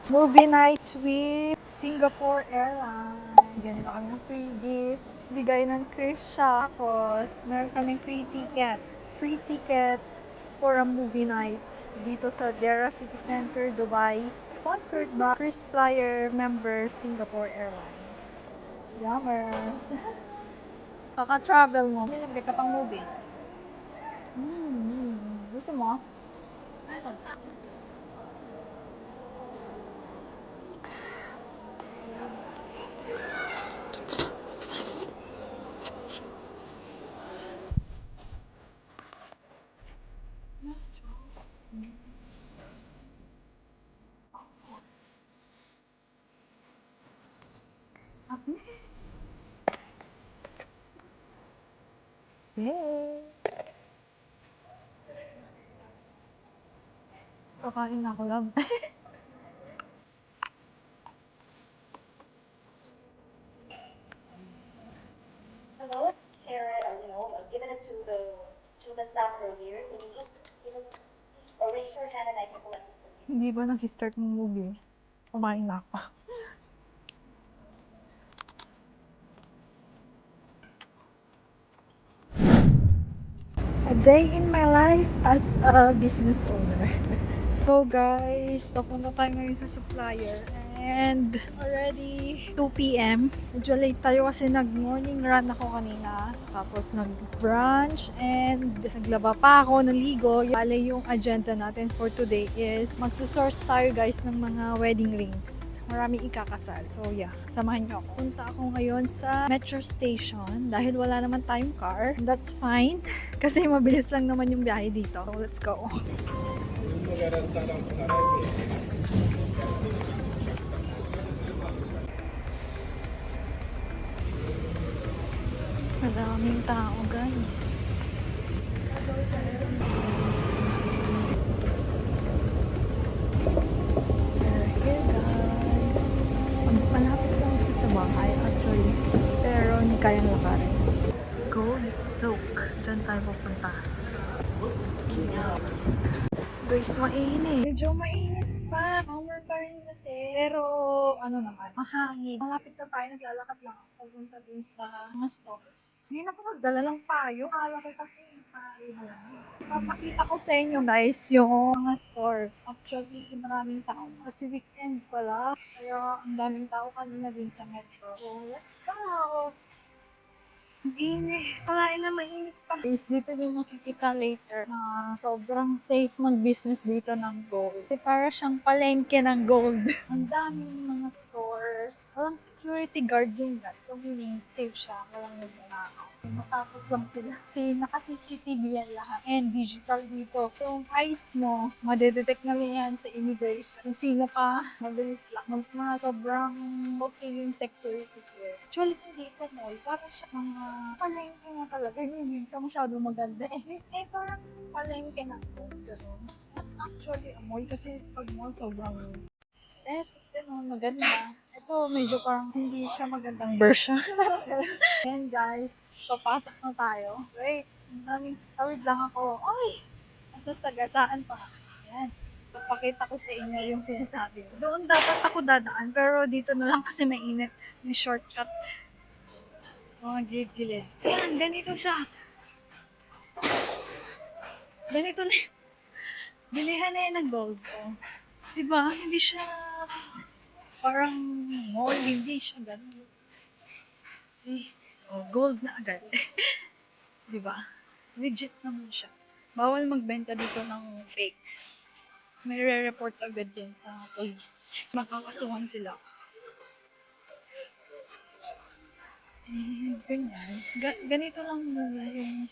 Movie night with Singapore Airlines. Ganito kami ng free gift. Bigay ng Krisha. Tapos, meron kaming free ticket. Free ticket for a movie night dito sa Dera City Center, Dubai. Sponsored by KrisFlyer member Singapore Airlines. Yummers! Kaka-travel mo. Nilagay ka pang movie. Gusto mo? Yay! Kakain na ako lang. Hello, Sarah, given it to the staff earlier. Can you just or raise your hand and I can collect it from you. Hindi ba nag-start ng movie? Kumain na ako. A day in my life as a business owner. So guys, papunta tayo ngayon sa supplier and already 2 p.m. Medyo late tayo kasi nag-morning run ako kanina. Tapos nag-brunch and naglaba pa ako, naligo. Bale yung agenda natin for today is magsusource tayo guys ng mga wedding rings. Maraming ikakasal. So yeah, samahan niyo ako. Punta ako ngayon sa metro station dahil wala naman tayong car. That's fine kasi mabilis lang naman yung biyahe dito. So let's go. Madaming tao guys. We're here guys. Malapit lang siya sa bahay actually. Pero hindi kayang lakarin. Gold soak. Diyan tayo pupunta. Guys, mainit. Medyo mainit pa. Summer pa rin kasi. Pero, ano naman, mahangin. Malapit na tayo, naglalakad lang ako. Pupunta dun sa mga stores. Hindi na ako nagdala ng payo. Akala ko kasi payo na lang. Papakita ko sa inyo guys yung mga stores. Actually, maraming tao. Kasi weekend pala. Kaya ang daming tao kanina din sa metro. So, let's go! Init. Kalain na mainit pa. Guys, dito yung makikita later na sobrang safe mag-business dito ng gold. Kasi para siyang palengke ng gold. Ang daming mga stores. Walang security guard yung guys. So, meaning safe siya. Walang nagnanakaw. Matakot lang sila. Kasi naka-CCTV yan lahat. And digital dito. So, yung eyes mo, madedetect na yan sa immigration. Kung sino ka, mabilis lang. Mga sobrang okay yung security here. Actually, hindi ito mall. Parang siya mga palengke na talaga. Hindi siya masyadong maganda eh. Eh, parang palengke na po. Ganun. Not actually a mall kasi pag mall sobrang aesthetic, ganun, maganda. Ito, medyo parang hindi siya magandang version. Ayan guys, papasok na tayo. Wait, tawid lang ako. Ay! Nasasagasaan pa. Ayan. Papakita ko sa inyo yung sinasabi ko. Doon dapat ako dadaan, pero dito na lang kasi mainit. May shortcut. So, mga gilid-gilid. Ayan, ganito siya. Ganito na yun. Bilihan na yan ng gold ko. Diba? Hindi siya parang mall, hindi siya ganun. See? Oh, gold na agad. Diba? Legit naman siya. Bawal magbenta dito ng fake. May re-report agad yan sa police. Makakasuhan sila. Ganyan. Ganito lang muna yung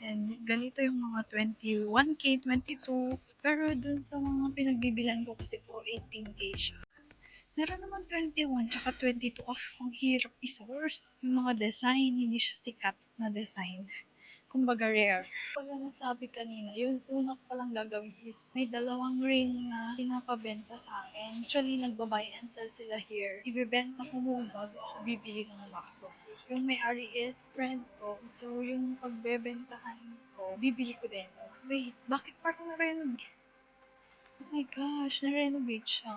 and ganito yung mga 21K, 22. Pero dun sa mga pinagbibilan ko kasi po 18K siya. Meron naman 21 tsaka 22 kasi kung hirap i-source. Yung mga design, hindi siya sikat na design. Kumbaga rare. Pag nasabi kanina, yung una ko palang gagawin is may dalawang ring na pinapabenta sa akin. Actually, nagbabuy and sell sila here. Ibebenta ko muna bago ako bibili ng bago. Yung may-ari is friend ko. So, yung pagbebentahan ko, bibili ko din. Wait, bakit parang na-renog? my gosh, na-renovate siya.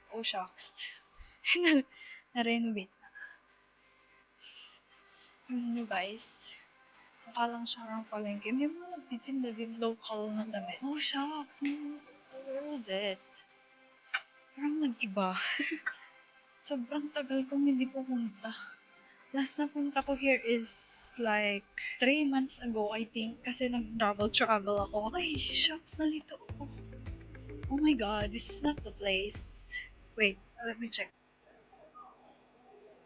Oh, shucks. Na-renovate na. Yun nyo guys. Mukha lang siyang palengke. May mga nagtitinda din local na damit. Oh, shucks. World it. Parang nag-iba. Sobrang tagal kong hindi pumunta. Last na punta ko here is like 3 months ago, I think. Kasi nag-travel ako. Ay, shucks, nalito ako. Oh my god, this is not the place. Wait, let me check.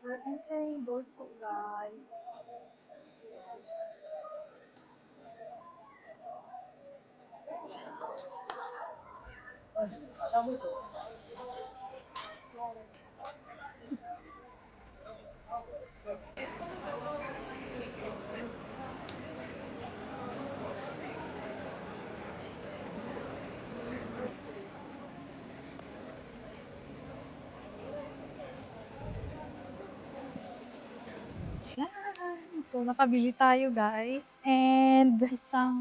We're entering Boso, guys. So, nakabili tayo, guys. And isang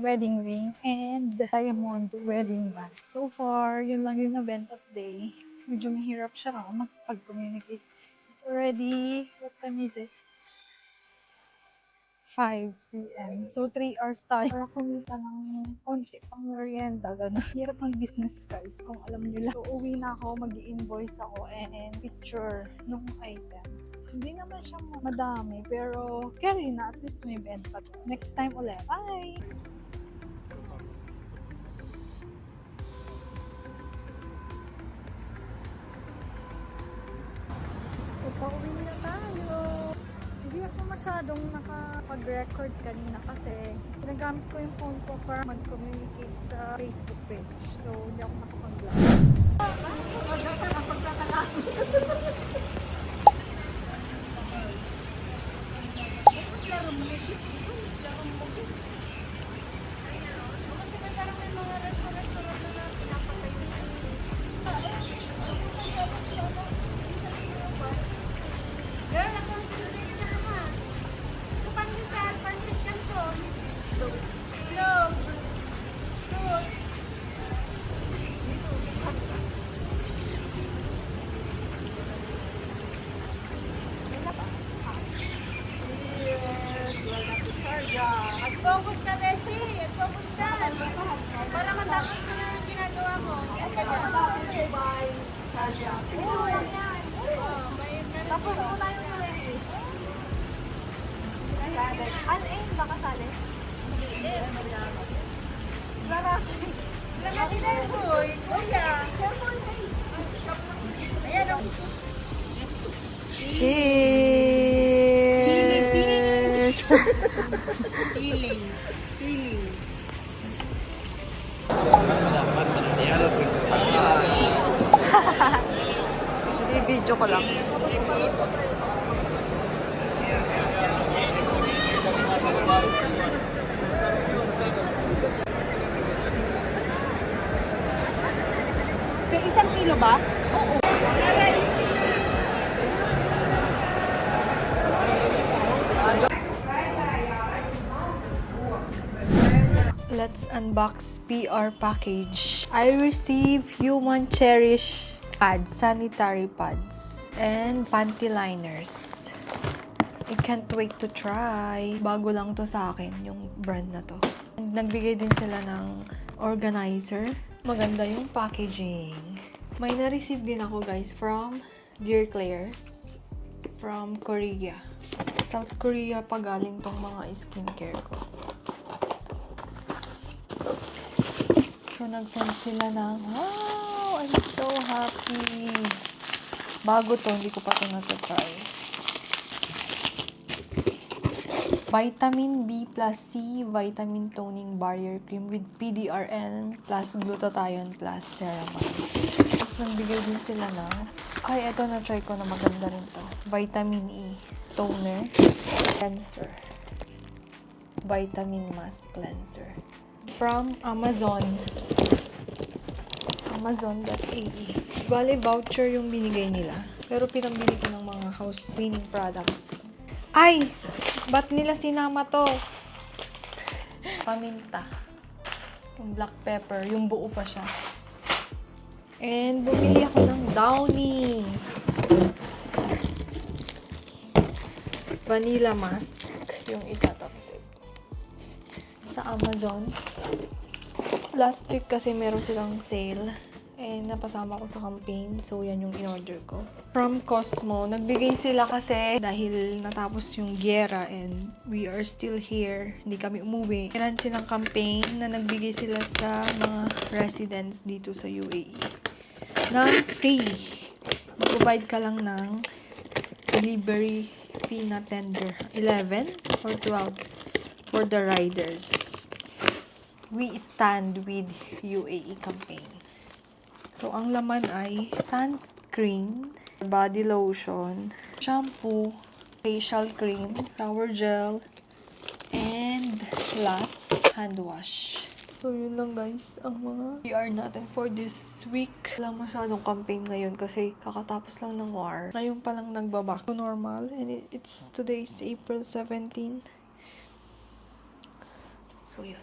wedding ring and diamond wedding band. So far, yun lang yung na-event of day. Medyo mahirap siya makapag-communicate. It's already, what time is it? 5 p.m. So, 3 hours tayo para kumita ng konti pang merienda. Ganun. Hirap ng business, guys, kung alam nyo lang. So, uwi na ako, mag-i-invoice ako and picture nung items. Hindi naman siya madami, pero carry na, at least may benta. Next time ulit. Bye! So, pauwi na tayo. Hindi ako masyadong nakapag-record kanina kasi ginagamit ko yung phone ko para mag-communicate sa Facebook page. So, hindi ako nakapag-vlog. Mag-focus ka, Beshi. Mag-focus ka. Para matapos mo na yung ginagawa mo. Tapos mo tayo sa ready. Al-ain ba kasali? Lalaki na yun, boy. Kuya. Ayan o. Cheers! Feeling. I-video ko lang. May 1 kilo ba? Let's unbox PR package. I received Human Cherish pads, sanitary pads, and panty liners. I can't wait to try. Bago lang to sa akin, yung brand na to. And nagbigay din sila ng organizer. Maganda yung packaging. May na-receive din ako, guys, from Dear Claire's from Korea. South Korea pa galing tong mga skincare ko. So, nag-send sila ng, wow! I'm so happy! Bago to, hindi ko pa ito natatry. Vitamin B plus C Vitamin Toning Barrier Cream with PDRN plus Glutathione plus Ceramide. Tapos, nagbigay din sila ng, ay, ito na-try ko na maganda rin to. Vitamin E Toner Cleanser. Vitamin Mask Cleanser. From Amazon. Amazon.ae. Bale, voucher yung binigay nila. Pero pinambili ko ng mga house cleaning products. Ay! Ba't nila sinama to? Paminta. Yung black pepper, yung buo pa siya. And bumili ako ng Downy. Vanilla mask. Yung isa, tapos ito. Sa Amazon. Last week kasi meron silang sale. And napasama ko sa campaign. So, yan yung in-order ko. From Cosmo, nagbigay sila kasi dahil natapos yung gyera and we are still here. Hindi kami umuwi. Meron silang campaign na nagbigay sila sa mga residents dito sa UAE. Na free. Mag-provide ka lang ng delivery fee na tender. 11 or 12 for the riders. We stand with UAE campaign. So, ang laman ay sunscreen, body lotion, shampoo, facial cream, shower gel, and last, hand wash. So, yun lang guys, ang mga PR natin for this week. Wala masyadong campaign ngayon kasi kakatapos lang ng war. Ngayon pa lang nagbaback to normal and it's today's April 17. So, yun.